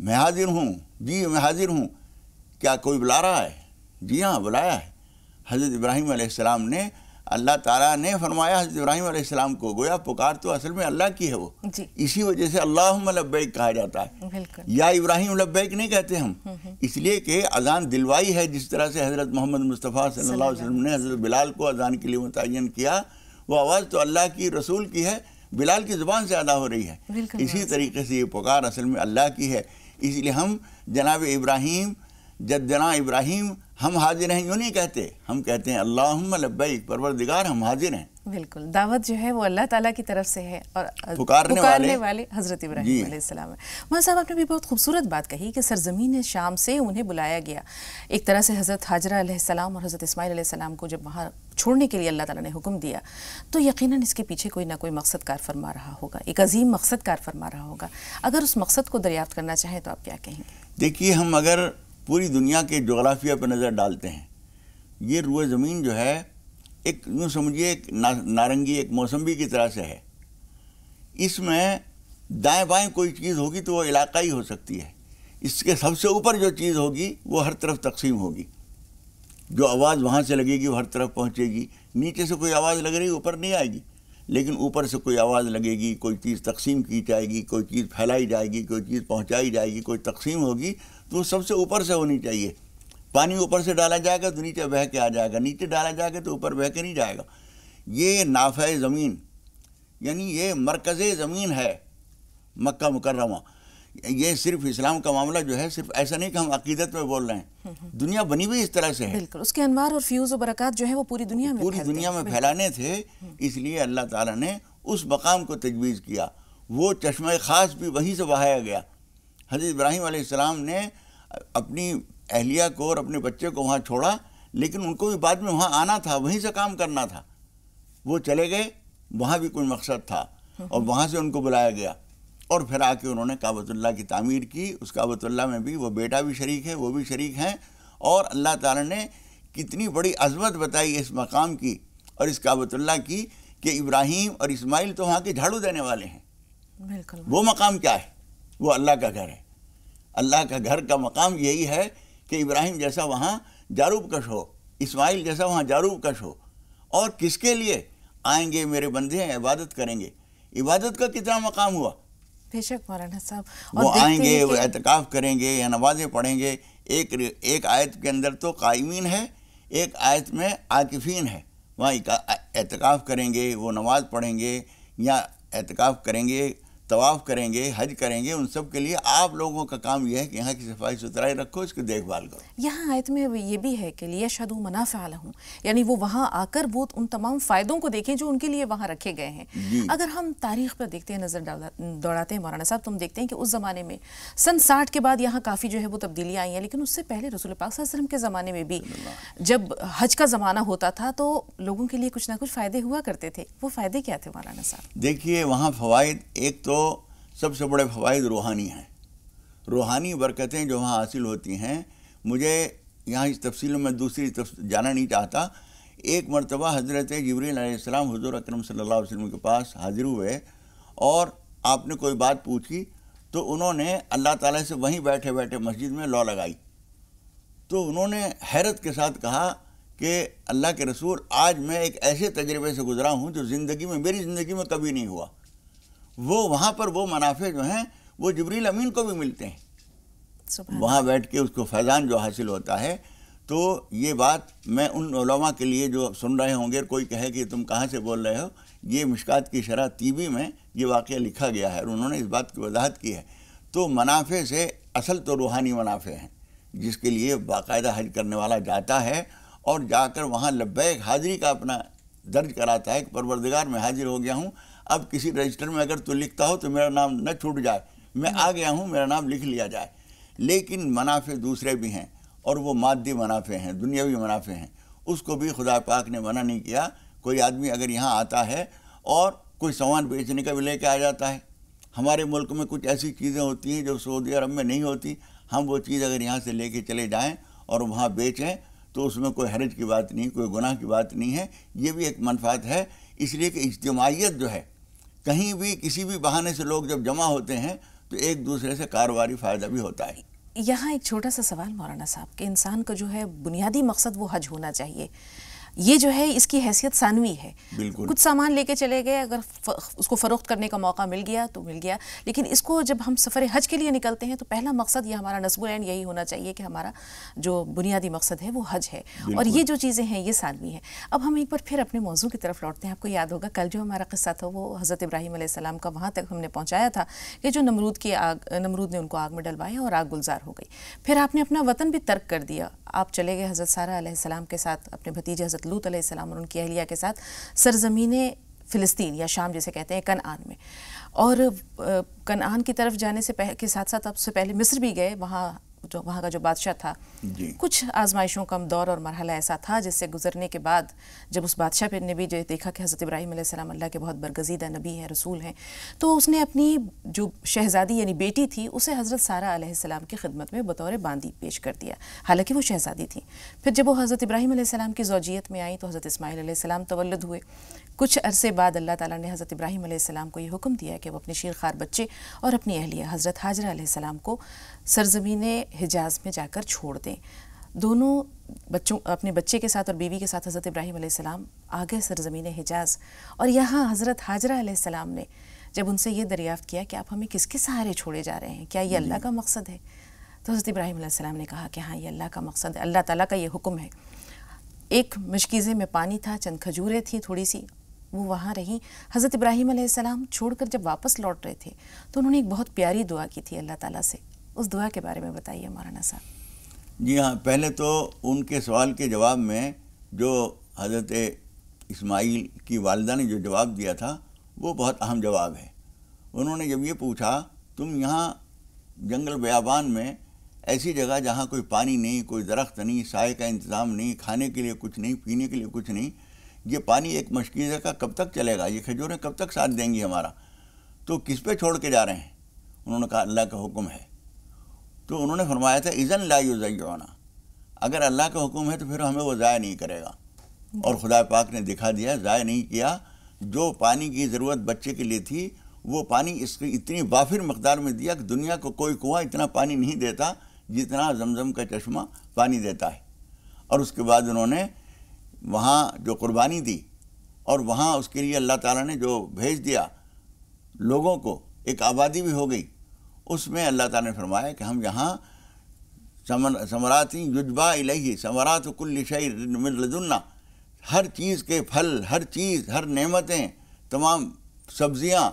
میں حاضر ہوں، جی میں حاضر ہوں، کیا کوئی بلا رہا ہے؟ جی ہاں بلایا ہے۔ حضرت ابراہیم علیہ السلام نے، اللہ تعالیٰ نے فرمایا حضرت ابراہیم علیہ السلام کو، گویا پکار تو اصل میں اللہ کی ہے وہ، جی اسی وجہ سے اللہم لبیک کہا جاتا ہے، بالکل یا ابراہیم لبیک نہیں کہتے ہم، اس لیے کہ اذان دلوائی ہے، جس طرح سے حضرت محمد مصطفیٰ صلی اللہ علیہ وسلم نے حضرت بلال کو اذان کے لیے متعین کیا، وہ آواز تو اللہ کی، رسول کی ہے، بلال کی زبان سے ادا ہو رہی ہے، بالکل اسی طریقے سے یہ پکار اصل میں اللہ کی ہے۔ اس لیے ہم جناب ابراہیم، جدنا ابراہیم، ہم حاضر ہیں یوں نہیں کہتے، ہم کہتے ہیں اللہم لبیک، پروردگار ہم حاضر ہیں۔ بالکل، دعوت جو ہے وہ اللہ تعالیٰ کی طرف سے ہے اور پکارنے والے حضرت ابراہیم علیہ السلام ہے۔ مولانا صاحب آپ نے بھی بہت خوبصورت بات کہی کہ سرزمین شام سے انہیں بلایا گیا، ایک طرح سے حضرت حاجرہ علیہ السلام اور حضرت اسماعیل علیہ السلام کو جب وہاں چھوڑنے کے لیے اللہ تعالیٰ نے حکم دیا تو یقیناً اس کے پیچھے کوئی نہ کوئی مقصد کار فرما رہا ہوگا، ایک عظیم مقصد کار فرما رہا ہوگا۔ اگر اس مقصد کو دریافت کرنا چاہیں تو آپ کیا کہیں گے؟ دیکھیے، ہم اگر پوری دنیا کے جغرافیہ پر نظر ڈالتے ہیں، یہ روئے زمین جو ہے ایک یوں سمجھیے ایک نارنگی، ایک موسمبی کی طرح سے ہے، اس میں دائیں بائیں کوئی چیز ہوگی تو وہ علاقائی ہو سکتی ہے، اس کے سب سے اوپر جو چیز ہوگی وہ ہر طرف تقسیم ہوگی، جو آواز وہاں سے لگے گی وہ ہر طرف پہنچے گی، نیچے سے کوئی آواز لگ رہی اوپر نہیں آئے گی، لیکن اوپر سے کوئی آواز لگے گی، کوئی چیز تقسیم کی جائے گی، کوئی چیز پھیلائی جائے گی، کوئی چیز پہنچائی جائے گی، کوئی تقسیم ہوگی تو وہ سب سے اوپر سے ہونی چاہیے۔ پانی اوپر سے ڈالا جائے گا تو نیچے بہہ کے آ جائے گا، نیچے ڈالا جائے گا تو اوپر بہہ کے نہیں جائے گا۔ یہ نافع زمین، یعنی یہ مرکز زمین ہے مکہ مکرمہ۔ یہ صرف اسلام کا معاملہ جو ہے، صرف ایسا نہیں کہ ہم عقیدت میں بول رہے ہیں، دنیا بنی ہوئی اس طرح سے ہے، بالکل اس کے انوار اور فیوز و برکات جو ہے وہ پوری دنیا میں پھیلانے تھے، اس لیے اللہ تعالیٰ نے اس مقام کو تجویز کیا، وہ چشمہ خاص بھی وہیں سے بہایا گیا۔ حضرت ابراہیم علیہ السلام نے اپنی اہلیہ کو اور اپنے بچے کو وہاں چھوڑا، لیکن ان کو بھی بعد میں وہاں آنا تھا، وہیں سے کام کرنا تھا، وہ چلے گئے، وہاں بھی کوئی مقصد تھا اور وہاں سے ان کو بلایا گیا، اور پھر آ کے انہوں نے کعبۃ اللہ کی تعمیر کی۔ اس کعبۃ اللہ میں بھی وہ بیٹا بھی شریک ہے، وہ بھی شریک ہیں، اور اللہ تعالیٰ نے کتنی بڑی عظمت بتائی اس مقام کی اور اس کعبۃ اللہ کی کہ ابراہیم اور اسماعیل تو وہاں کے جھاڑو دینے والے ہیں۔ بالکل وہ مقام کیا ہے؟ وہ اللہ کا گھر ہے۔ اللہ کا گھر کا مقام یہی ہے کہ ابراہیم جیسا وہاں جاروب کش ہو، اسماعیل جیسا وہاں جاروب کش ہو، اور کس کے لیے آئیں گے میرے بندے ہیں، عبادت کریں گے۔ عبادت کا کتنا مقام ہوا؟ بے شک مولانا صاحب، وہ آئیں گے، وہ اعتکاف کریں گے یا نمازیں پڑھیں گے۔ ایک آیت کے اندر تو قائمین ہے، ایک آیت میں عاکفین ہے، وہاں اعتکاف کریں گے، وہ نماز پڑھیں گے یا اعتکاف کریں گے، طواف کریں گے، حج کریں گے۔ ان سب کے لیے آپ لوگوں کا کام یہ ہے کہ یہاں کی صفائی ستھرائی رکھو، اس کی دیکھ بھال کرو۔ یہاں آیت میں یہ بھی ہے کہ لیشہدوا منافع لہم، یعنی وہ وہاں آ کر وہ ان تمام فائدوں کو دیکھیں جو ان کے لیے وہاں رکھے گئے ہیں۔ اگر ہم تاریخ پر دیکھتے ہیں، نظر دوڑاتے ہیں مولانا صاحب، تو ہم دیکھتے ہیں کہ اس زمانے میں سن 60 کے بعد یہاں کافی جو ہے وہ تبدیلیاں آئی ہیں، لیکن اس سے پہلے رسول پاک صلی اللہ علیہ وسلم کے زمانے میں بھی جب حج کا زمانہ ہوتا تھا تو لوگوں کے لیے کچھ نہ کچھ فائدے ہوا کرتے تھے۔ وہ فائدے کیا تھے مولانا صاحب؟ دیکھیے، وہاں فوائد، ایک تو سب سے بڑے فوائد روحانی ہیں، روحانی برکتیں جو وہاں حاصل ہوتی ہیں۔ مجھے یہاں اس تفصیل میں دوسری جانا نہیں چاہتا۔ ایک مرتبہ حضرت جبریل علیہ السلام حضور اکرم صلی اللہ علیہ وسلم کے پاس حاضر ہوئے اور آپ نے کوئی بات پوچھی تو انہوں نے اللہ تعالیٰ سے وہیں بیٹھے بیٹھے مسجد میں لو لگائی، تو انہوں نے حیرت کے ساتھ کہا کہ اللہ کے رسول، آج میں ایک ایسے تجربے سے گزرا ہوں جو میری زندگی میں کبھی نہیں ہوا۔ وہ وہاں پر وہ منافع جو ہیں وہ جبریل امین کو بھی ملتے ہیں، وہاں بیٹھ کے اس کو فیضان جو حاصل ہوتا ہے۔ تو یہ بات میں ان علماء کے لیے جو سن رہے ہوں گے، کوئی کہے کہ تم کہاں سے بول رہے ہو، یہ مشکات کی شرح طیبی میں یہ واقعہ لکھا گیا ہے اور انہوں نے اس بات کی وضاحت کی ہے۔ تو منافع سے اصل تو روحانی منافع ہیں، جس کے لیے باقاعدہ حج کرنے والا جاتا ہے اور جا کر وہاں لبیک حاضری کا اپنا درج کراتا ہے کہ پروردگار میں حاضر ہو گیا ہوں۔ اب کسی رجسٹر میں اگر تو لکھتا ہو تو میرا نام نہ چھوٹ جائے، میں آ گیا ہوں، میرا نام لکھ لیا جائے۔ لیکن منافع دوسرے بھی ہیں، اور وہ مادی منافع ہیں، دنیاوی منافع ہیں، اس کو بھی خدا پاک نے منع نہیں کیا۔ کوئی آدمی اگر یہاں آتا ہے اور کوئی سامان بیچنے کا بھی لے کے آ جاتا ہے، ہمارے ملک میں کچھ ایسی چیزیں ہوتی ہیں جو سعودی عرب میں نہیں ہوتی، ہم وہ چیز اگر یہاں سے لے کے چلے جائیں اور وہاں بیچیں تو اس میں کوئی حرج کی بات نہیں، کوئی گناہ کی بات نہیں ہے۔ یہ بھی ایک منفعت ہے، اس لیے کہ اجتماعیت جو ہے، کہیں بھی کسی بھی بہانے سے لوگ جب جمع ہوتے ہیں تو ایک دوسرے سے کاروباری فائدہ بھی ہوتا ہے۔ یہاں ایک چھوٹا سا سوال مولانا صاحب کہ انسان کا جو ہے بنیادی مقصد وہ حج ہونا چاہیے، یہ جو ہے اس کی حیثیت ثانوی ہے۔ بالکل، کچھ سامان لے کے چلے گئے، اگر اس کو فروخت کرنے کا موقع مل گیا تو مل گیا، لیکن اس کو جب ہم سفر حج کے لیے نکلتے ہیں تو پہلا مقصد یہ ہمارا نصب العین یہی ہونا چاہیے کہ ہمارا جو بنیادی مقصد ہے وہ حج ہے، اور یہ جو چیزیں ہیں یہ ثانوی ہیں۔ اب ہم ایک بار پھر اپنے موضوع کی طرف لوٹتے ہیں۔ آپ کو یاد ہوگا کل جو ہمارا قصہ تھا وہ حضرت ابراہیم علیہ السلام کا وہاں تک ہم نے پہنچایا تھا کہ جو نمرود نے ان کو آگ میں ڈلوایا اور آگ گلزار ہو گئی۔ پھر آپ نے اپنا وطن بھی ترک کر دیا، آپ چلے گئے حضرت سارہ علیہ السلام کے ساتھ، اپنے بھتیجے حضرت لوط علیہ السلام اور ان کی اہلیہ کے ساتھ سرزمین فلسطین یا شام جسے کہتے ہیں، کنعان میں، اور کنعان کی طرف جانے سے کے ساتھ ساتھ اب سے پہلے مصر بھی گئے۔ وہاں کا جو بادشاہ تھا، کچھ آزمائشوں کا دور اور مرحلہ ایسا تھا جس سے گزرنے کے بعد جب اس بادشاہ نے بھی جو دیکھا کہ حضرت ابراہیم علیہ السلام اللہ کے بہت برگزیدہ نبی ہیں، رسول ہیں، تو اس نے اپنی جو شہزادی یعنی بیٹی تھی اسے حضرت سارہ علیہ السلام کی خدمت میں بطور باندی پیش کر دیا، حالانکہ وہ شہزادی تھیں۔ پھر جب وہ حضرت ابراہیم علیہ السلام کی زوجیت میں آئیں تو حضرت اسماعیل علیہ السلام تولد ہوئے۔ کچھ عرصے بعد اللہ تعالیٰ نے حضرت ابراہیم علیہ السلام کو یہ حکم دیا کہ وہ اپنے شیرخوار بچے اور اپنی اہلیہ حضرت ہاجرہ علیہ السلام کو سرزمین حجاز میں جا کر چھوڑ دیں۔ دونوں بچوں اپنے بچے کے ساتھ اور بیوی کے ساتھ حضرت ابراہیم علیہ السلام آگے سرزمین حجاز، اور یہاں حضرت ہاجرہ علیہ السلام نے جب ان سے یہ دریافت کیا کہ آپ ہمیں کس کے سہارے چھوڑے جا رہے ہیں، کیا یہ اللہ کا مقصد ہے؟ تو حضرت ابراہیم علیہ السلام نے کہا کہ ہاں یہ اللہ کا مقصد ہے، اللہ تعالیٰ کا یہ حکم ہے۔ ایک مشکیزے میں پانی تھا، چند کھجوریں تھیں تھوڑی سی، وہ وہاں رہیں۔ حضرت ابراہیم علیہ السلام چھوڑ کر جب واپس لوٹ رہے تھے تو انہوں نے ایک بہت پیاری دعا کی تھی اللہ تعالیٰ سے، اس دعا کے بارے میں بتائیے مولانا صاحب۔ جی ہاں، پہلے تو ان کے سوال کے جواب میں جو حضرت اسماعیل کی والدہ نے جو جواب دیا تھا وہ بہت اہم جواب ہے۔ انہوں نے جب یہ پوچھا تم یہاں جنگل بیابان میں ایسی جگہ جہاں کوئی پانی نہیں، کوئی درخت نہیں، سائے کا انتظام نہیں، کھانے کے لیے کچھ نہیں، پینے کے لیے کچھ نہیں، یہ پانی ایک مشکیزے کا کب تک چلے گا، یہ کھجوریں کب تک ساتھ دیں گی ہمارا، تو کس پہ چھوڑ کے جا رہے ہیں؟ انہوں نے کہا اللہ کا حکم ہے۔ تو انہوں نے فرمایا تھا اذن لا یضیعنا، اگر اللہ کا حکم ہے تو پھر ہمیں وہ ضائع نہیں کرے گا، اور خدا پاک نے دکھا دیا، ضائع نہیں کیا۔ جو پانی کی ضرورت بچے کے لیے تھی وہ پانی اس کی اتنی وافر مقدار میں دیا کہ دنیا کو کوئی کنواں اتنا پانی نہیں دیتا جتنا زمزم کا چشمہ پانی دیتا ہے۔ اور اس کے بعد انہوں نے وہاں جو قربانی دی، اور وہاں اس کے لیے اللہ تعالیٰ نے جو بھیج دیا لوگوں کو، ایک آبادی بھی ہو گئی، اس میں اللہ تعالیٰ نے فرمایا کہ ہم یہاں ثمرات یجبا الیہ ثمرات کل شیء من لدنا، ہر چیز کے پھل، ہر چیز، ہر نعمتیں، تمام سبزیاں،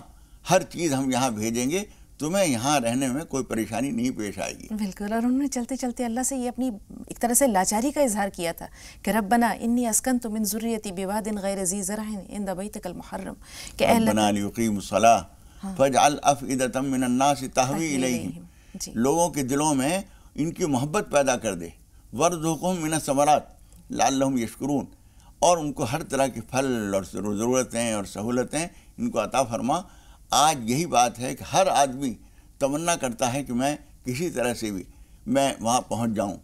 ہر چیز ہم یہاں بھیجیں گے، تمہیں یہاں رہنے میں کوئی پریشانی نہیں پیش آئے گی۔ بالکل، اور انہوں نے چلتے چلتے اللہ سے یہ اپنی ایک طرح سے لاچاری کا اظہار کیا تھا کہ ربنا انی اسکنت من ذریتی بواد غیر ذی زرع عند بیتک المحرم، کہ اے اللہ ربنا لیقیموا الصلاۃ فاجعل افئدۃ من الناس تہوی الیہم، لوگوں کے دلوں میں ان کی محبت پیدا کر دے، وارزقہم من الثمرات لعلہم یشکرون، اور ان کو ہر طرح کے پھل اور ضرورتیں اور سہولتیں ان کو عطا فرما۔ آج یہی بات ہے کہ ہر آدمی تمنا کرتا ہے کہ میں کسی طرح سے بھی میں وہاں پہنچ جاؤں،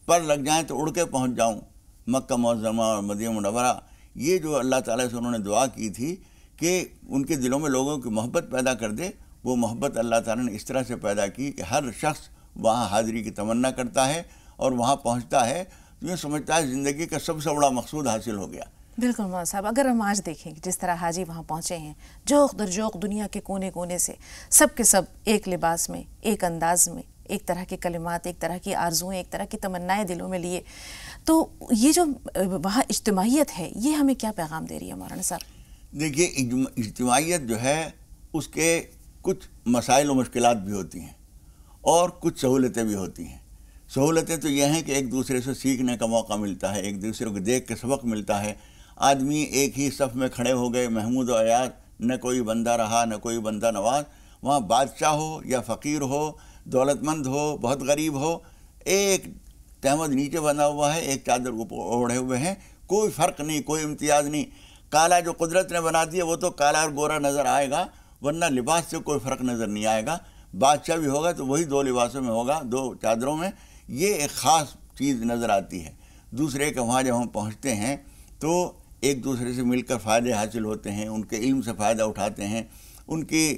پر لگ جائیں تو اڑ کے پہنچ جاؤں مکہ معظمہ اور مدینہ منورہ۔ یہ جو اللہ تعالیٰ سے انہوں نے دعا کی تھی کہ ان کے دلوں میں لوگوں کی محبت پیدا کر دے، وہ محبت اللہ تعالیٰ نے اس طرح سے پیدا کی کہ ہر شخص وہاں حاضری کی تمنا کرتا ہے اور وہاں پہنچتا ہے تو یہ سمجھتا ہے زندگی کا سب سے بڑا مقصود حاصل ہو گیا۔ بالکل مولانا صاحب، اگر ہم آج دیکھیں کہ جس طرح حاجی وہاں پہنچے ہیں جوق در جوق دنیا کے کونے کونے سے، سب کے سب ایک لباس میں، ایک انداز میں، ایک طرح کے کلمات، ایک طرح کی آرزویں، ایک طرح کی تمنائیں دلوں میں لیے، تو یہ جو وہاں اجتماعیت ہے یہ ہمیں کیا پیغام دے رہی ہے مولانا صاحب؟ دیکھیے اجتماعیت جو ہے اس کے کچھ مسائل و مشکلات بھی ہوتی ہیں اور کچھ سہولتیں بھی ہوتی ہیں۔ سہولتیں تو یہ ہیں کہ ایک دوسرے سے سیکھنے کا موقع ملتا ہے، ایک دوسرے کو دیکھ کے سبق ملتا ہے۔ آدمی ایک ہی صف میں کھڑے ہو گئے، محمود و عیاض، نہ کوئی بندہ رہا نہ کوئی بندہ نواز، وہاں بادشاہ ہو یا فقیر ہو، دولت مند ہو، بہت غریب ہو، ایک تہمد نیچے بنا ہوا ہے، ایک چادر اوڑھے ہوئے ہیں، کوئی فرق نہیں، کوئی امتیاز نہیں۔ کالا جو قدرت نے بنا دیا وہ تو کالا اور گورا نظر آئے گا، ورنہ لباس سے کوئی فرق نظر نہیں آئے گا۔ بادشاہ بھی ہوگا تو وہی دو لباسوں میں ہوگا، دو چادروں میں، یہ ایک خاص چیز نظر آتی ہے۔ دوسرے کہ وہاں جب ہم پہنچتے ہیں تو ایک دوسرے سے مل کر فائدے حاصل ہوتے ہیں، ان کے علم سے فائدہ اٹھاتے ہیں، ان کی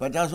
50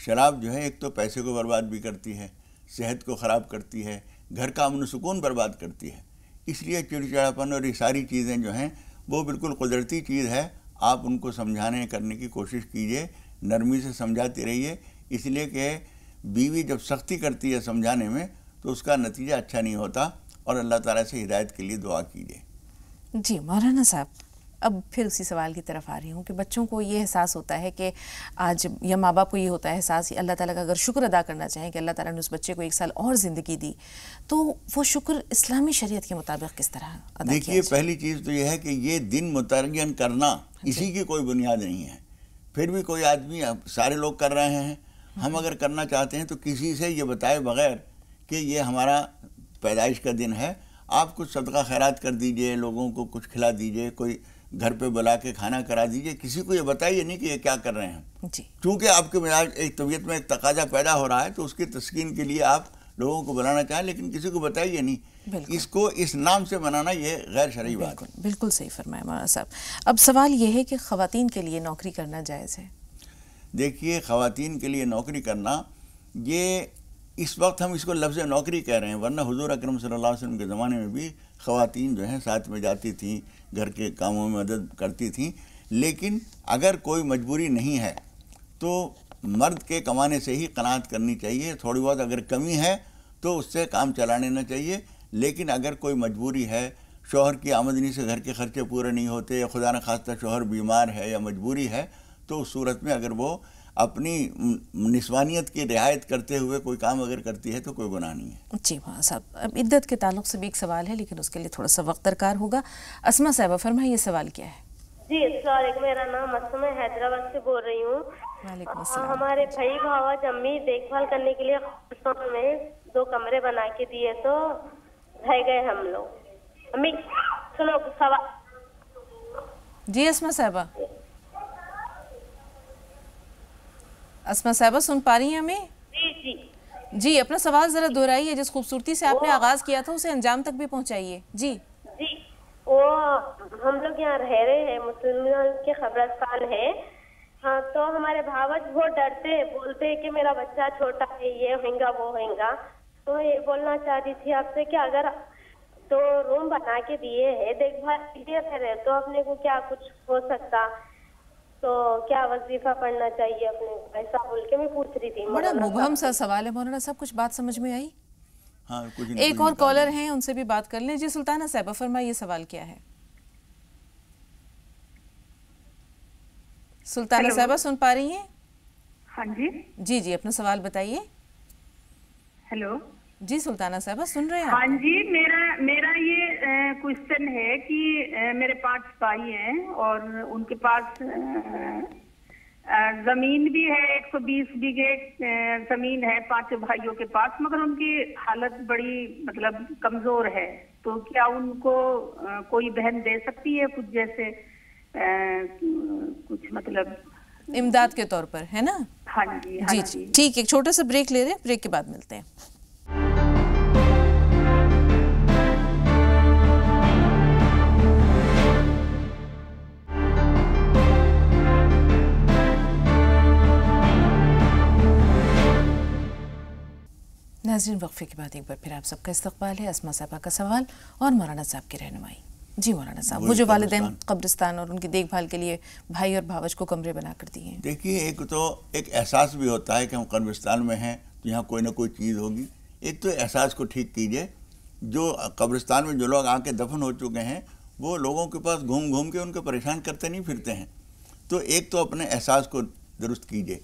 شراب جو ہے ایک تو پیسے کو برباد بھی کرتی ہے، صحت کو خراب کرتی ہے، گھر کا امن و سکون برباد کرتی ہے. اس لیے چڑچڑاپن اور یہ ساری چیزیں جو ہیں وہ بالکل قدرتی چیز ہے. آپ ان کو سمجھانے کرنے کی کوشش کیجئے، نرمی سے سمجھاتے رہیے، اس لیے کہ بیوی جب سختی کرتی ہے سمجھانے میں تو اس کا نتیجہ اچھا نہیں ہوتا. اور اللہ تعالیٰ سے ہدایت کے لیے دعا کیجئے. جی مولانا صاحب، اب پھر اسی سوال کی طرف آ رہی ہوں کہ بچوں کو یہ احساس ہوتا ہے کہ آج، یا ماں باپ کو یہ ہوتا ہے احساس، اللہ تعالیٰ کا اگر شکر ادا کرنا چاہیں کہ اللہ تعالیٰ نے اس بچے کو 1 سال اور زندگی دی، تو وہ شکر اسلامی شریعت کے مطابق کس طرح ادا کیا دیکھیے، جائے؟ پہلی چیز تو یہ ہے کہ یہ دن متعین کرنا اسی کی کوئی بنیاد نہیں ہے. پھر بھی کوئی آدمی، سارے لوگ کر رہے ہیں، ہم اگر کرنا چاہتے ہیں تو کسی سے یہ بتائے بغیر کہ یہ ہمارا پیدائش کا دن ہے، آپ کچھ صدقہ خیرات کر دیجئے، لوگوں کو کچھ کھلا دیجئے، کوئی گھر پہ بلا کے کھانا کرا دیجئے. کسی کو یہ بتائیے نہیں کہ یہ کیا کر رہے ہیں. جی، چونکہ آپ کے مزاج ایک طبیعت میں ایک تقاضا پیدا ہو رہا ہے تو اس کی تسکین کے لیے آپ لوگوں کو بلانا چاہیں، لیکن کسی کو بتائیے نہیں. بالکل. اس کو اس نام سے منانا یہ غیر شرعی بات ہے. بالکل صحیح فرمایا مولانا صاحب. اب سوال یہ ہے کہ خواتین کے لیے نوکری کرنا جائز ہے؟ دیکھیے، خواتین کے لیے نوکری کرنا، یہ اس وقت ہم اس کو لفظ نوکری کہہ رہے ہیں، ورنہ حضور اکرم صلی اللہ علیہ وسلم کے زمانے میں بھی خواتین جو ہیں ساتھ میں جاتی تھیں، گھر کے کاموں میں مدد کرتی تھیں. لیکن اگر کوئی مجبوری نہیں ہے تو مرد کے کمانے سے ہی قناعت کرنی چاہیے. تھوڑی بہت اگر کمی ہے تو اس سے کام چلا لینا چاہیے. لیکن اگر کوئی مجبوری ہے، شوہر کی آمدنی سے گھر کے خرچے پورے نہیں ہوتے، یا خدا نخواستہ شوہر بیمار ہے یا مجبوری ہے، تو اس صورت میں اگر وہ اپنی نسوانیت کی رعایت کرتے ہوئے کوئی کام اگر کرتی ہے تو کوئی گناہ نہیں ہے. جی مولانا صاحب، اب عدت کے تعلق سے بھی ایک سوال ہے، لیکن اس کے لیے تھوڑا سا وقت درکار ہوگا. اسما صاحبہ فرمائیے، یہ سوال کیا ہے؟ جی السلام علیکم، میرا نام اسما ہے، حیدرآباد سے بول رہی ہوں. وعلیکم السلام. ہمارے بھائی بھاوج امی دیکھ بھال کرنے کے لیے قبرستان میں 2 کمرے بنا کے دیے تو رہ گئے ہم لوگ. امی سنو سوال. جی اسما صاحبہ، اسما صاحبہ سن پا رہی ہیں ہمیں؟ جی جی جی، اپنا سوال ذرا دہرائیے، جس خوبصورتی سے آپ نے آغاز کیا تھا اسے انجام تک بھی پہنچائیے. جی جی، وہ ہم لوگ یہاں رہ رہے ہیں، مسلمان کے قبرستان ہے. ہاں، تو ہمارے بھاوج بہت ڈرتے ہیں، بولتے ہیں کہ میرا بچہ چھوٹا ہے، یہ ہوگا وہ ہوگا. تو یہ بولنا چاہتی تھی آپ سے کہ اگر 2 روم بنا کے دیے ہیں، دیکھ بھال کیجیے پھر، تو اپنے کو کیا کچھ ہو سکتا، تو کیا وظیفہ پڑھنا چاہیے اپنے کو، ایسا بول کے میں پوچھ رہی تھی. بڑا مبہم سا سوال ہے مولانا صاحب، کچھ بات سمجھ میں آئی؟ ہاں، کچھ ایک اور کالر ہیں، ان سے بھی بات کر لیں. جی سلطانہ صاحبہ فرمائیے، سوال کیا ہے؟ سلطانہ صاحبہ سن پا رہی ہیں؟ ہاں جی جی جی، اپنا سوال بتائیے. ہیلو. جی سلطانہ صاحبہ سن رہے ہیں ہاں آپ؟ جی، میرا یہ کوشچن ہے کہ میرے 5 بھائی ہیں اور ان کے پاس زمین بھی ہے، 120 بیگھے زمین ہے 5 بھائیوں کے پاس، مگر ان کی حالت بڑی مطلب کمزور ہے. تو کیا ان کو کوئی بہن دے سکتی ہے کچھ، جیسے کچھ مطلب امداد کے طور پر، ہے نا؟ ہاں جی. جی جی ٹھیک، ایک چھوٹا سا بریک لے رہے ہیں، بریک کے بعد ملتے ہیں. ناظرین، وقفے کے بعد ایک بار پھر آپ سب کا استقبال ہے. اسما صاحبہ کا سوال اور مولانا صاحب کی رہنمائی. جی مولانا صاحب، وہ جو والدین قبرستان اور ان کی دیکھ بھال کے لیے بھائی اور بھاوج کو کمرے بنا کر دیے ہیں. دیکھیے، ایک تو ایک احساس بھی ہوتا ہے کہ ہم قبرستان میں ہیں تو یہاں کوئی نہ کوئی چیز ہوگی. ایک تو احساس کو ٹھیک کیجئے. جو قبرستان میں جو لوگ آ کے دفن ہو چکے ہیں وہ لوگوں کے پاس گھوم گھوم کے ان کو پریشان کرتے نہیں پھرتے ہیں. تو ایک تو اپنے احساس کو درست کیجئے.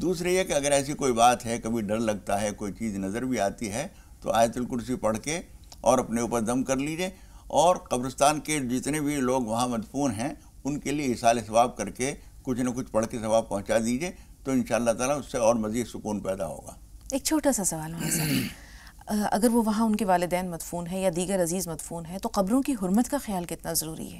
دوسرے یہ کہ اگر ایسی کوئی بات ہے، کبھی ڈر لگتا ہے، کوئی چیز نظر بھی آتی ہے، تو آیت الکرسی پڑھ کے اور اپنے اوپر دم کر لیجئے. اور قبرستان کے جتنے بھی لوگ وہاں مدفون ہیں ان کے لیے ایصال ثواب کر کے کچھ نہ کچھ پڑھ کے ثواب پہنچا دیجئے، تو انشاءاللہ تعالیٰ اس سے اور مزید سکون پیدا ہوگا. ایک چھوٹا سا سوال مولانا صاحب، اگر وہ وہاں ان کے والدین مدفون ہیں یا دیگر عزیز مدفون ہیں تو قبروں کی حرمت کا خیال کتنا ضروری ہے؟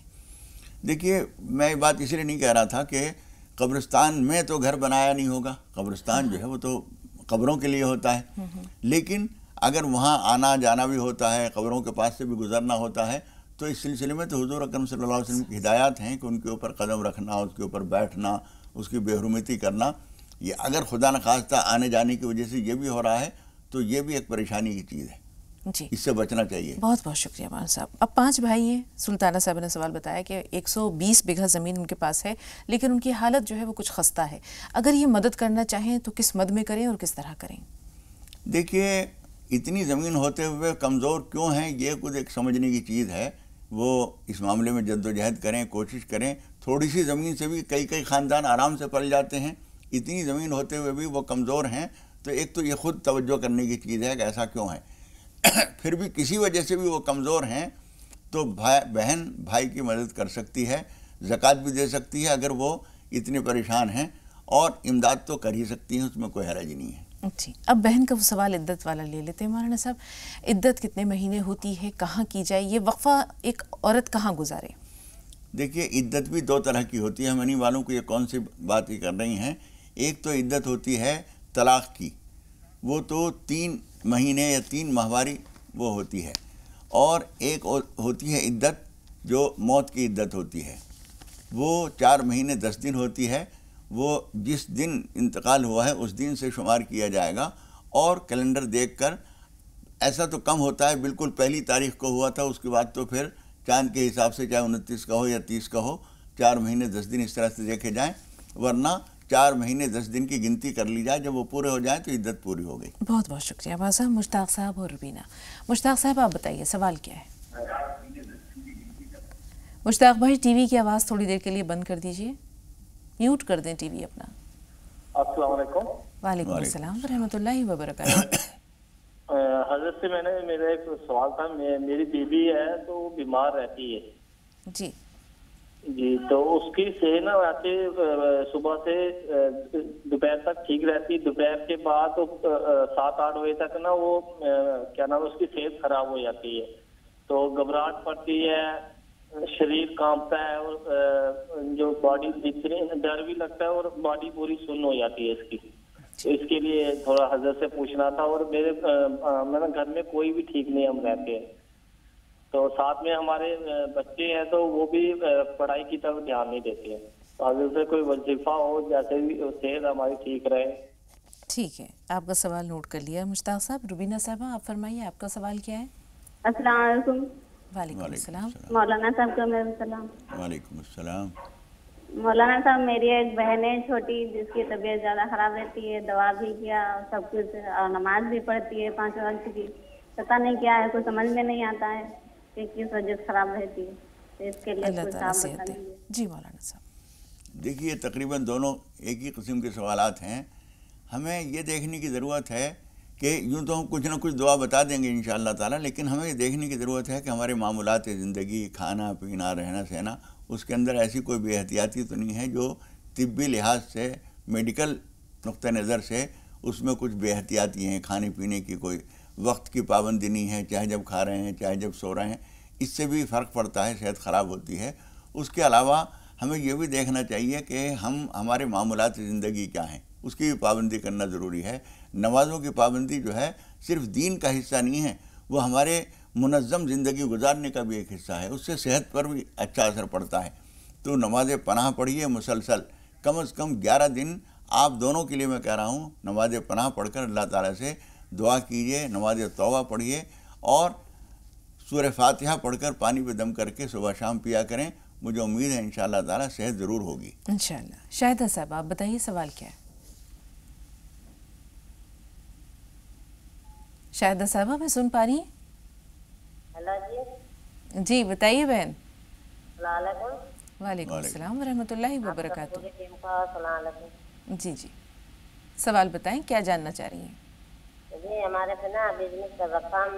دیکھیے، میں یہ بات اس لیے نہیں کہہ رہا تھا کہ قبرستان میں تو گھر بنایا نہیں ہوگا. قبرستان جو ہے وہ تو قبروں کے لیے ہوتا ہے. لیکن اگر وہاں آنا جانا بھی ہوتا ہے، قبروں کے پاس سے بھی گزرنا ہوتا ہے، تو اس سلسلے میں تو حضور اکرم صلی اللہ علیہ وسلم کی ہدایات ہیں کہ ان کے اوپر قدم رکھنا، اس کے اوپر بیٹھنا، اس کی بے حرمتی کرنا یہ اگر خدا نخواستہ آنے جانے کی وجہ سے یہ بھی ہو رہا ہے تو یہ بھی ایک پریشانی کی چیز ہے، جی اس سے بچنا چاہیے۔ بہت بہت شکریہ مولانا صاحب۔ اب 5 بھائی ہیں، سلطانہ صاحب نے سوال بتایا کہ 120 بیگھہ زمین ان کے پاس ہے، لیکن ان کی حالت جو ہے وہ کچھ خستہ ہے، اگر یہ مدد کرنا چاہیں تو کس مد میں کریں اور کس طرح کریں؟ دیکھیے اتنی زمین ہوتے ہوئے کمزور کیوں ہیں، یہ کچھ ایک سمجھنے کی چیز ہے۔ وہ اس معاملے میں جد و جہد کریں، کوشش کریں۔ تھوڑی سی زمین سے بھی کئی خاندان آرام سے پل جاتے ہیں، اتنی زمین ہوتے ہوئے بھی وہ کمزور ہیں، تو ایک تو یہ خود توجہ کرنے کی چیز ہے کہ ایسا کیوں ہے۔ پھر بھی کسی وجہ سے بھی وہ کمزور ہیں تو بہن بھائی کی مدد کر سکتی ہے، زکوٰۃ بھی دے سکتی ہے اگر وہ اتنے پریشان ہیں، اور امداد تو کر ہی سکتی ہیں، اس میں کوئی حرج نہیں ہے۔ جی اب بہن کا وہ سوال عدت والا لے لیتے ہیں مولانا صاحب۔ عدت کتنے مہینے ہوتی ہے، کہاں کی جائے، یہ وقفہ ایک عورت کہاں گزارے؟ دیکھیے عدت بھی 2 طرح کی ہوتی ہے، ہم نہیں معلوم کہ یہ کون سی بات ہی کر رہی ہیں۔ ایک تو عدت ہوتی ہے طلاق کی، وہ تو 3 مہینے یا 3 ماہواری وہ ہوتی ہے، اور ایک ہوتی ہے عدت جو موت کی عدت ہوتی ہے، وہ 4 مہینے 10 دن ہوتی ہے۔ وہ جس دن انتقال ہوا ہے اس دن سے شمار کیا جائے گا، اور کیلنڈر دیکھ کر ایسا تو کم ہوتا ہے، بالکل پہلی تاریخ کو ہوا تھا، اس کے بعد تو پھر چاند کے حساب سے چاہے 29 کا ہو یا 30 کا ہو، 4 مہینے 10 دن اس طرح سے دیکھے جائیں، ورنہ 4 مہینے 10 دن کی گنتی کر لی جائے، جب وہ پورے ہو جائیں تو عدت پوری ہو گئی۔ بہت بہت شکریہ عباس صاحب۔ مشتاق صاحب اور ربینہ۔ مشتاق صاحب آپ بتائیے سوال کیا ہے؟ مشتاق بھائی ٹی وی کی آواز تھوڑی دیر کے لیے بند کر دیجئے، میوٹ کر دیں ٹی وی اپنا۔ السلام علیکم۔ وعلیکم السلام ورحمۃ اللہ وبرکاتہ۔ حضرت سے میرا ایک سوال تھا، میری بیوی ہے تو وہ بیمار رہتی ہے جی جی، تو اس کی صحت نہ ویسے صبح سے دوپہر تک ٹھیک رہتی، دوپہر کے بعد 7-8 بجے تک نا وہ کیا نام اس کی صحت خراب ہو جاتی ہے، تو گھبراہٹ پڑتی ہے، شریر کانپتا ہے، اور جو باڈی ڈر بھی لگتا ہے، اور باڈی پوری سن ہو جاتی ہے اس کی۔ تو اس کے لیے تھوڑا حضرت سے پوچھنا تھا، اور میرے گھر میں کوئی بھی ٹھیک نہیں ہم رہتے ہیں، تو ساتھ میں ہمارے بچے ہیں تو وہ بھی پڑھائی کی طرف دھیان نہیں دیتے ہیں، تو حضرت سے کوئی وظیفہ ہو جیسے بھی صحت ہماری ٹھیک رہے۔ ٹھیک ہے، آپ کا سوال نوٹ کر لیا مشتاق صاحب۔ ربینہ صاحبہ آپ فرمائیے آپ کا سوال کیا ہے؟ السلام علیکم وعلیکم السلام۔ مولانا صاحب کا میرا سلام۔ وعلیکم السلام۔ مولانا صاحب میری ایک بہن ہے چھوٹی جس کی طبیعت زیادہ خراب رہتی ہے، دوا بھی کیا سب کچھ، اور نماز بھی پڑھتی ہے 5 وقت کی، پتہ نہیں کیا ہے، کچھ سمجھ میں نہیں آتا ہے کہ کس وجہ سے خراب رہتی ہے، تو اس کے لیے اللہ کچھ تعالیٰ آپ صحت بتا دے۔ دیجیے۔ جی مولانا صاحب۔ دیکھیے تقریباً دونوں ایک ہی قسم کے سوالات ہیں۔ ہمیں یہ دیکھنے کی ضرورت ہے کہ یوں تو ہم کچھ نہ کچھ دعا بتا دیں گے انشاءاللہ تعالیٰ، لیکن ہمیں یہ دیکھنے کی ضرورت ہے کہ ہمارے معمولات زندگی، کھانا پینا، رہنا سہنا، اس کے اندر ایسی کوئی بے احتیاطی تو نہیں ہے جو طبی لحاظ سے، میڈیکل نقطہ نظر سے اس میں کچھ بے احتیاطی ہیں، کھانے پینے کی کوئی وقت کی پابندی نہیں ہے، چاہے جب کھا رہے ہیں چاہے جب سو رہے ہیں، اس سے بھی فرق پڑتا ہے، صحت خراب ہوتی ہے۔ اس کے علاوہ ہمیں یہ بھی دیکھنا چاہیے کہ ہمارے معمولات زندگی کیا ہیں، اس کی بھی پابندی کرنا ضروری ہے۔ نمازوں کی پابندی جو ہے صرف دین کا حصہ نہیں ہے، وہ ہمارے منظم زندگی گزارنے کا بھی ایک حصہ ہے، اس سے صحت پر بھی اچھا اثر پڑتا ہے۔ تو نماز پناہ پڑھیے مسلسل، کم از کم 11 دن آپ دونوں کے لیے میں کہہ رہا ہوں، نماز پناہ پڑھ کر اللہ تعالیٰ سے دعا کیجیے، نماز توبہ پڑھیے، اور سورہ فاتحہ پڑھ کر پانی پہ دم کر کے صبح شام پیا کریں۔ مجھے امید ہے انشاءاللہ تعالیٰ صحت ضرور ہوگی انشاءاللہ۔ شاہدہ صاحب آپ بتائیے سوال کیا ہے؟ شاہدہ صاحبہ میں سن پا رہی ہیں؟ ہلو جی جی بتائیے بہن۔ السلام علیکم۔ وعلیکم السلام ورحمۃ اللہ وبرکاتہ۔ پوری ٹیم کا السلام علیکم جی جی سوال بتائیں، کیا جاننا چاہ رہی ہیں؟ جی ہمارے پہ نا بزنس کا رقم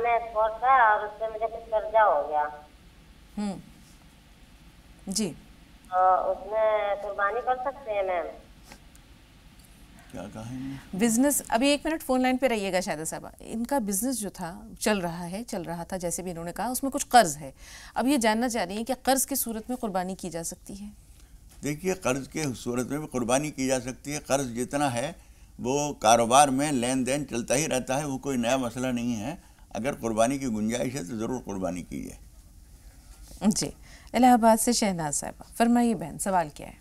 میں اسپورٹ تھا، اور اس سے مجھے کچھ قرضہ ہو گیا، جی تو اس میں قربانی کر سکتے ہیں میم؟ کیا کہیں بزنس، ابھی 1 منٹ فون لائن پہ رہیے گا شاہدہ صاحبہ۔ ان کا بزنس جو تھا چل رہا تھا جیسے بھی انہوں نے کہا، اس میں کچھ قرض ہے، اب یہ جاننا چاہ رہی ہیں کہ قرض کی صورت میں قربانی کی جا سکتی ہے؟ دیکھیے قرض کے صورت میں بھی قربانی کی جا سکتی ہے۔ قرض جتنا ہے وہ کاروبار میں لین دین چلتا ہی رہتا ہے، وہ کوئی نیا مسئلہ نہیں ہے۔ اگر قربانی کی گنجائش ہے تو ضرور قربانی کیجیے۔ جی الہ آباد سے شہناز صاحبہ فرمائیے بہن، سوال کیا ہے؟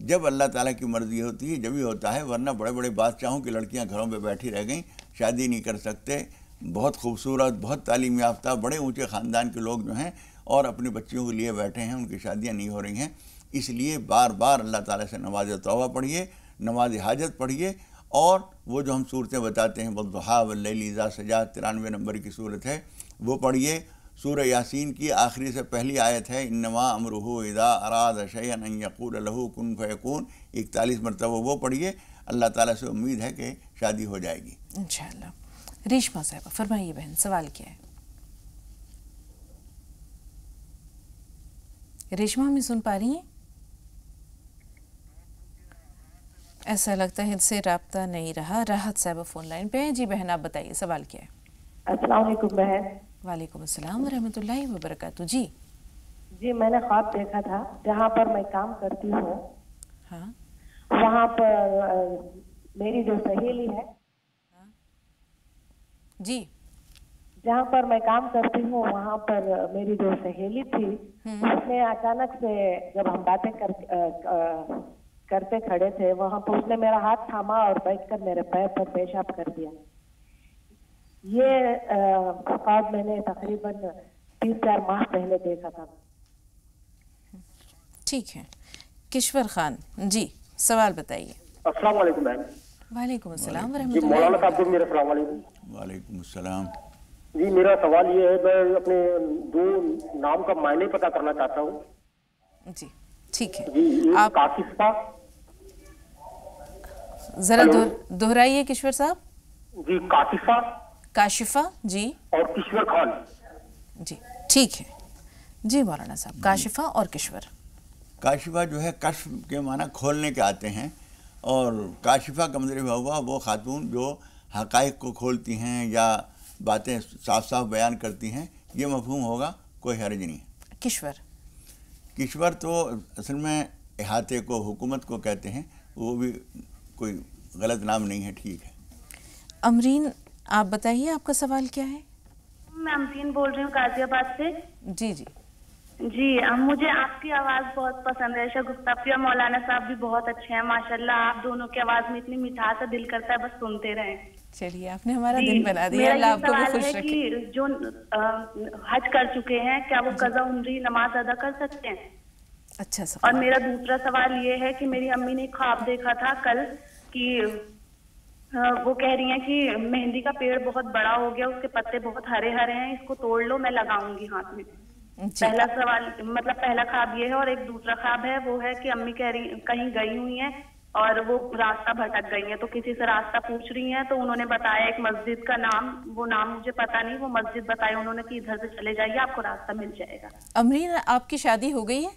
جب اللہ تعالیٰ کی مرضی ہوتی ہے جب ہی ہوتا ہے، ورنہ بڑے بڑے بادشاہوں کی لڑکیاں گھروں پہ بیٹھی رہ گئیں، شادی نہیں کر سکتے، بہت خوبصورت، بہت تعلیم یافتہ، بڑے اونچے خاندان کے لوگ جو ہیں اور اپنی بچیوں کے لیے بیٹھے ہیں، ان کی شادیاں نہیں ہو رہی ہیں۔ اس لیے بار بار اللہ تعالیٰ سے نماز توبہ پڑھیے، نماز حاجت پڑھیے، اور وہ جو ہم صورتیں بتاتے ہیں والضحیٰ واللیل اذا سجیٰ 93 نمبر کی صورت ہے وہ پڑھیے۔ سورہ یاسین کی آخری سے پہلی آیت ہے انما امرہ اذا اراد شیئا ان یقول لہ کن فیکون، 41 مرتبہ وہ پڑھیے۔ اللہ تعالیٰ سے امید ہے کہ شادی ہو جائے گی انشاءاللہ۔ ریشما صاحبہ فرمائیے بہن، سوال کیا ہے؟ ریشما ہمیں سن پا رہی ہیں؟ ایسا لگتا ہے اس سے رابطہ نہیں رہا۔ راحت صاحبہ فون لائن پہ ہیں۔ جی بہن آپ بتائیے سوال کیا ہے؟ السلام علیکم بہن۔ وعلیکم السلام ورحمۃ اللہ وبرکاتہ۔ جی جی میں نے خواب دیکھا تھا جہاں پر میں کام کرتی ہوں، ہاں وہاں پر میری جو سہیلی ہے، جی جہاں پر میں کام کرتی ہوں وہاں پر میری جو سہیلی تھی، اس نے اچانک سے جب ہم باتیں کرتے کھڑے تھے وہاں پر اس نے میرا ہاتھ تھاما اور بیٹھ کر میرے پیر پر پیشاب کر دیا۔ یہ خواب میں نے تقریباً 3-4 ماہ پہلے دیکھا تھا۔ ٹھیک ہے کشور خان، جی سوال بتائیے۔ السلام علیکم میم۔ وعلیکم السلام جی ورحمۃ مولانا اللہ۔ صاحب کو میرا السلام علیکم۔ وعلیکم السلام۔ جی میرا سوال یہ ہے، میں اپنے 2 نام کا معنی پتا کرنا چاہتا ہوں۔ جی ٹھیک ہے، جی آپ کاشفہ، ذرا دہرائیے کشور صاحب۔ جی کاشفہ کاشفہ، جی اور کشور خان۔ جی ٹھیک ہے جی مولانا صاحب، کاشفہ اور کشور۔ کاشفہ جو ہے کشف کے معنی کھولنے کے آتے ہیں، اور کاشفہ کا مطلب ہوا وہ خاتون جو حقائق کو کھولتی ہیں یا باتیں صاف صاف بیان کرتی ہیں، یہ مفہوم ہوگا، کوئی حرج نہیں ہے۔ کشور تو اصل میں احاطے کو، حکومت کو کہتے ہیں، وہ بھی کوئی غلط نام نہیں ہے، ٹھیک ہے۔ امرین آپ بتائیے آپ کا سوال کیا ہے؟ میں امرین بول رہی ہوں غازی آباد سے۔ جی جی جی مجھے آپ کی آواز بہت پسند ہے، شگفتہ مولانا صاحب بھی بہت اچھے ہیں ماشاءاللہ، آپ دونوں کی آواز میں اتنی مٹھاس ہے، دل کرتا ہے بس سنتے رہیں۔ چلیے آپ نے ہمارا دن بنا دیا، اللہ آپ کو بھی خوش رکھے۔ میرا یہ سوال ہے کہ جو حج کر چکے ہیں کیا وہ قضا عمری نماز ادا کر سکتے ہیں؟ اچھا سوال۔ اور میرا دوسرا سوال یہ ہے کہ میری امی نے خواب دیکھا تھا کل کہ وہ کہہ رہی ہیں کہ مہندی کا پیڑ بہت بڑا ہو گیا، اس کے پتے بہت ہرے ہرے ہیں، اس کو توڑ لو میں لگاؤں گی ہاتھ میں۔ پہلا سوال مطلب پہلا خواب یہ ہے، اور ایک دوسرا خواب ہے وہ ہے کہ امی کہہ رہی کہیں گئی ہوئی ہیں اور وہ راستہ بھٹک گئی ہیں، تو کسی سے راستہ پوچھ رہی ہیں تو انہوں نے بتایا ایک مسجد کا نام، وہ نام مجھے پتا نہیں، وہ مسجد بتایا انہوں نے کہ ادھر سے چلے جائیے آپ کو راستہ مل جائے گا۔ امرین آپ کی شادی ہو گئی ہے؟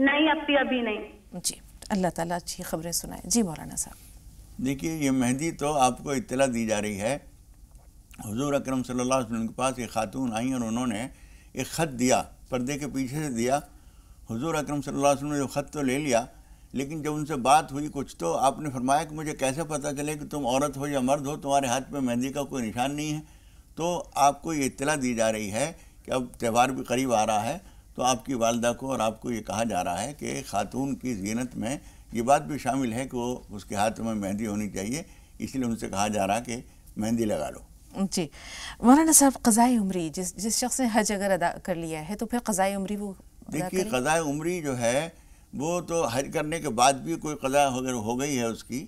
نہیں ابھی نہیں۔ جی اللہ تعالیٰ اچھی خبریں سنائے۔ جی مولانا صاحب۔ دیکھیے یہ مہندی تو آپ کو اطلاع دی جا رہی ہے، حضور اکرم صلی اللہ علیہ وسلم کے پاس ایک خاتون آئیں اور انہوں نے ایک خط دیا، پردے کے پیچھے سے دیا۔ حضور اکرم صلی اللہ علیہ وسلم نے جو خط تو لے لیا، لیکن جب ان سے بات ہوئی کچھ تو آپ نے فرمایا کہ مجھے کیسے پتہ چلے کہ تم عورت ہو یا مرد ہو، تمہارے ہاتھ پہ مہندی کا کوئی نشان نہیں ہے۔ تو آپ کو یہ اطلاع دی جا رہی ہے کہ اب تہوار بھی قریب آ رہا ہے، تو آپ کی والدہ کو اور آپ کو یہ کہا جا رہا ہے کہ خاتون کی زینت میں یہ بات بھی شامل ہے کہ وہ اس کے ہاتھ میں مہندی ہونی چاہیے، اس لیے ان سے کہا جا رہا کہ مہندی لگا لو۔ جی مولانا صاحب، قضائے عمری جس شخص نے حج اگر ادا کر لیا ہے تو پھر قضائے عمری وہ دیکھیے قضائے عمری جو ہے وہ تو حج کرنے کے بعد بھی کوئی قضا اگر ہو گئی ہے اس کی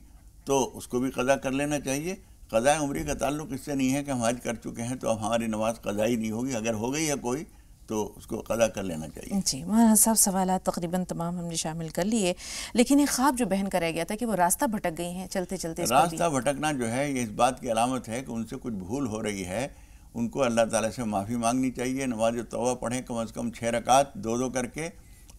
تو اس کو بھی قضا کر لینا چاہیے۔ قضائے عمری کا تعلق اس سے نہیں ہے کہ ہم حج کر چکے ہیں تو اب ہماری نماز قضائی نہیں ہوگی، اگر ہو گئی ہے کوئی تو اس کو قضا کر لینا چاہیے۔ جی مولانا صاحب سوالات تقریباً تمام ہم نے شامل کر لیے، لیکن ایک خواب جو بہن کا رہ گیا تھا کہ وہ راستہ بھٹک گئی ہیں چلتے چلتے۔ راستہ بھٹکنا جو ہے یہ اس بات کی علامت ہے کہ ان سے کچھ بھول ہو رہی ہے، ان کو اللہ تعالیٰ سے معافی مانگنی چاہیے، نماز توبہ پڑھیں کم از کم 6 رکعت 2 کر کے،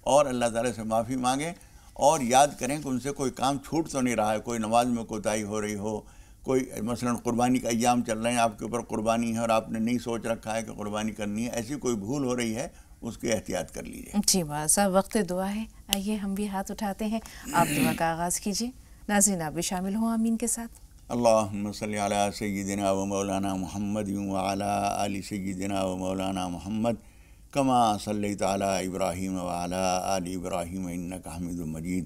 اور اللہ تعالیٰ سے معافی مانگیں، اور یاد کریں کہ ان سے کوئی کام چھوٹ تو نہیں رہا ہے، کوئی نماز میں کوتاہی ہو رہی ہو، کوئی مثلا قربانی کا ایام چل رہے ہیں، آپ کے اوپر قربانی ہے اور آپ نے نہیں سوچ رکھا ہے کہ قربانی کرنی ہے، ایسی کوئی بھول ہو رہی ہے اس کی احتیاط کر لیجیے۔ جی مولانا صاحب وقت دعا ہے، آئیے ہم بھی ہاتھ اٹھاتے ہیں، آپ دعا کا آغاز کیجیے، ناظرین آپ بھی شامل ہوں آمین کے ساتھ۔ اللہم صلی علی سیدنا و مولانا محمد وعلی آل سیدنا و مولانا محمد کما صلیت علی ابراہیم وعلی آل ابراہیم انک حمید مجید۔